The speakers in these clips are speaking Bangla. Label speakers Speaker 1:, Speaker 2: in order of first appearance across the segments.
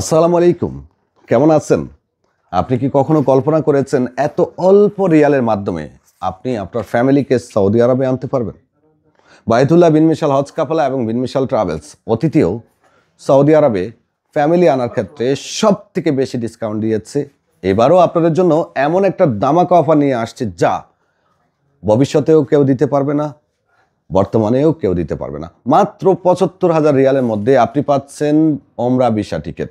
Speaker 1: আসসালামু আলাইকুম। কেমন আছেন? আপনি কি কখনো কল্পনা করেছেন এত অল্প রিয়ালের মাধ্যমে আপনি আপনার ফ্যামিলিকে সৌদি আরবে আনতে পারবেন? বায়তুল্লাহ বিন মিশাল হজ কাফেলা এবং বিন মিশাল ট্রাভেলস অতীতেও সৌদি আরবে ফ্যামিলি আনার ক্ষেত্রে সবথেকে বেশি ডিসকাউন্ট দিয়েছে। এবারও আপনাদের জন্য এমন একটা দামাকা অফার নিয়ে আসছে যা ভবিষ্যতেও কেউ দিতে পারবে না, বর্তমানেও কেউ দিতে পারবে না। মাত্র ৭৫,০০০ রিয়ালের মধ্যে আপনি পাচ্ছেন ওমরা ভিসা টিকিট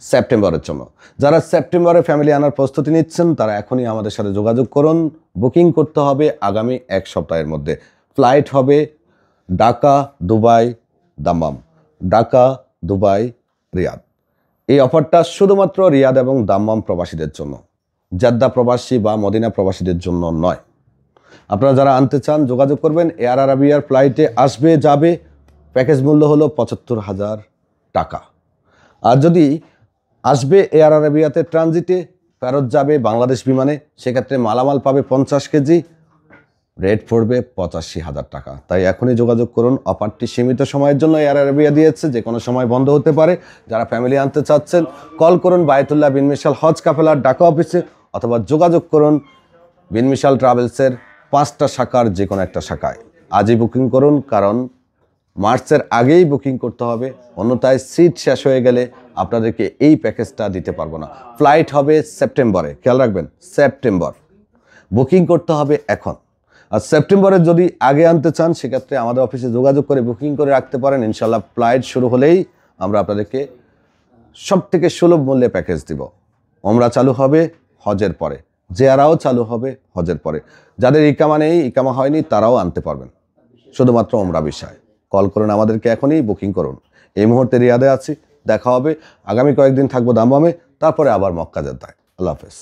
Speaker 1: সেপ্টেম্বরের জন্য। যারা সেপ্টেম্বরে ফ্যামিলি আনার প্রস্তুতি নিচ্ছেন তারা এখনই আমাদের সাথে যোগাযোগ করুন। বুকিং করতে হবে আগামী এক সপ্তাহের মধ্যে। ফ্লাইট হবে ঢাকা, দুবাই, দাম্মাম, ঢাকা, দুবাই, রিয়াদ। এই অফারটা শুধুমাত্র রিয়াদ এবং দাম্মাম প্রবাসীদের জন্য, জেদ্দা প্রবাসী বা মদিনা প্রবাসীদের জন্য নয়। আপনারা যারা আনতে চান যোগাযোগ করবেন। এয়ার আরাবিয়ার ফ্লাইটে আসবে যাবে, প্যাকেজ মূল্য হলো ৭৫,০০০ টাকা। আর যদি আসবে এয়ার আরাবিয়াতে ট্রানজিটে, ফেরত যাবে বাংলাদেশ বিমানে, সেক্ষেত্রে মালামাল পাবে ৫০ কেজি, রেট পড়বে ৮৫,০০০ টাকা। তাই এখনই যোগাযোগ করুন। অফারটি সীমিত সময়ের জন্য এয়ার আরাবিয়া দিয়েছে, যে কোনো সময় বন্ধ হতে পারে। যারা ফ্যামিলি আনতে চাচ্ছেন কল করুন বায়তুল্লাহ বিন মিশাল হজ কাফেলার ঢাকা অফিসে, অথবা যোগাযোগ করুন বিন মিশাল ট্রাভেলসের ৫টা শাখার যে কোনো একটা শাখায়। আজই বুকিং করুন, কারণ মার্চের আগেই বুকিং করতে হবে, অন্যথায় সিট শেষ হয়ে গেলে আপনাদেরকে এই প্যাকেজটা দিতে পারবো না। ফ্লাইট হবে সেপ্টেম্বরে, খেয়াল রাখবেন সেপ্টেম্বর। বুকিং করতে হবে এখন। আর সেপ্টেম্বরে যদি আগে আনতে চান সেক্ষেত্রে আমাদের অফিসে যোগাযোগ করে বুকিং করে রাখতে পারেন। ইনশাল্লাহ ফ্লাইট শুরু হলেই আমরা আপনাদেরকে সবথেকে সুলভ মূল্যে প্যাকেজ দিব। ওমরা চালু হবে হজের পরে, জিয়ারাও চালু হবে হজের পরে। যাদের ইকামা নেই, ইকামা হয়নি, তারাও আনতে পারবেন শুধুমাত্র ওমরা ভিসায়। কল করুন আমাদেরকে, এখনই বুকিং করুন। এই মুহূর্তে রিয়াদে আছি, দেখা হবে। আগামী কয়েকদিন থাকবো দাম্মামে, তারপরে আবার মক্কা জেদ্দায়। আল্লাহ হাফেজ।